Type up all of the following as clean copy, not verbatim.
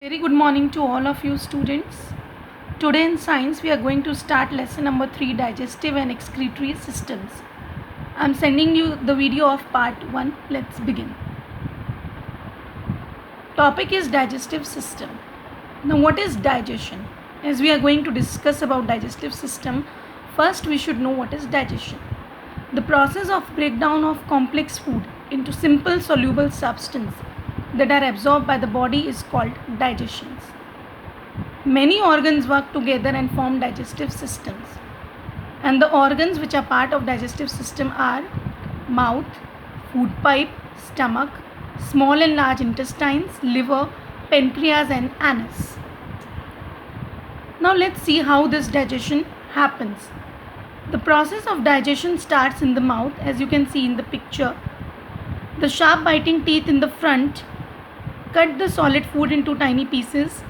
Very good morning to all of you students. Today in science we are going to start lesson number 3, digestive and excretory systems. I am sending you the video of part 1. Let's begin. Topic is digestive system. Now what is digestion? As we are going to discuss about digestive system, first we should know what is digestion. The process of breakdown of complex food into simple soluble substance that are absorbed by the body is called digestion. Many organs work together and form digestive systems. And the organs which are part of digestive system are mouth, food pipe, stomach, small and large intestines, liver, pancreas and anus. Now let's see how this digestion happens. The process of digestion starts in the mouth, as you can see in the picture. The sharp biting teeth in the front cut the solid food into tiny pieces.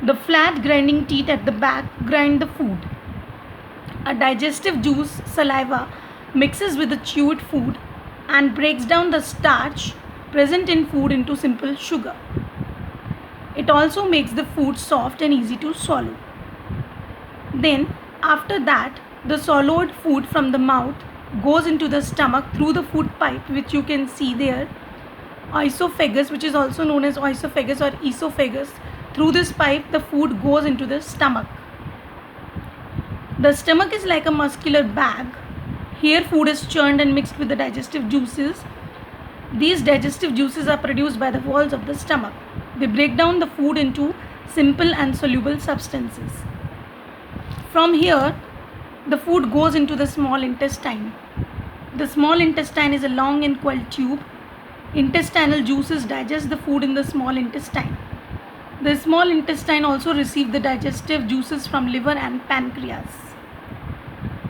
The flat grinding teeth at the back grind the food. A digestive juice, saliva, mixes with the chewed food and breaks down the starch present in food into simple sugar. It also makes the food soft and easy to swallow. Then, after that, the swallowed food from the mouth goes into the stomach through the food pipe, which you can see there, esophagus, which is also known as oesophagus or esophagus. Through this pipe, the food goes into the stomach. The stomach is like a muscular bag. Here food is churned and mixed with the digestive juices. These digestive juices are produced by the walls of the stomach. They break down the food into simple and soluble substances. From here, the food goes into the small intestine. The small intestine is a long and coiled tube. Intestinal juices digest the food in the small intestine. The small intestine also receives the digestive juices from liver and pancreas.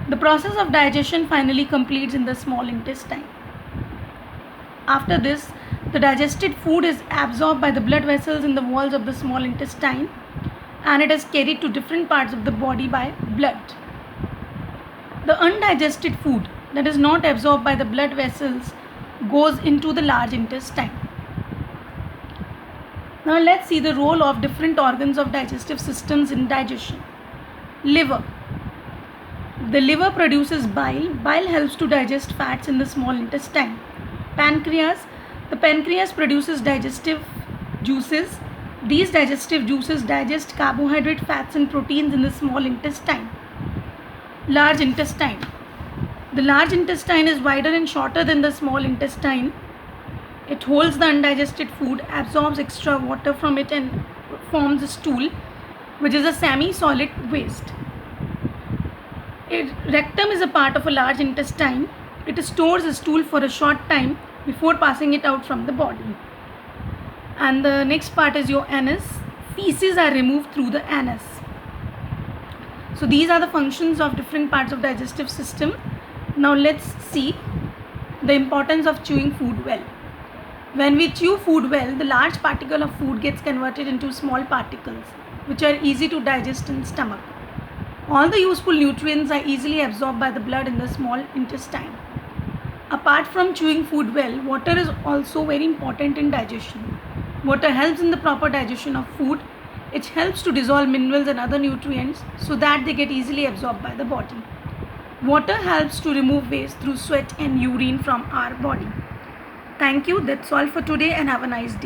The process of digestion finally completes in the small intestine. After this, the digested food is absorbed by the blood vessels in the walls of the small intestine, and it is carried to different parts of the body by blood. The undigested food that is not absorbed by the blood vessels goes into the large intestine. Now let's see the role of different organs of digestive systems in digestion. Liver. The liver produces bile. Bile helps to digest fats in the small intestine. Pancreas. The pancreas produces digestive juices. These digestive juices digest carbohydrate, fats and proteins in the small intestine. Large intestine. The large intestine is wider and shorter than the small intestine. It holds the undigested food, absorbs extra water from it and forms a stool, which is a semi-solid waste. Rectum is a part of a large intestine. It stores a stool for a short time before passing it out from the body. And the next part is your anus. Feces are removed through the anus. So these are the functions of different parts of digestive system. Now let's see the importance of chewing food well. When we chew food well, the large particle of food gets converted into small particles, which are easy to digest in stomach. All the useful nutrients are easily absorbed by the blood in the small intestine. Apart from chewing food well, water is also very important in digestion. Water helps in the proper digestion of food. It helps to dissolve minerals and other nutrients so that they get easily absorbed by the body. Water helps to remove waste through sweat and urine from our body. Thank you. That's all for today and have a nice day.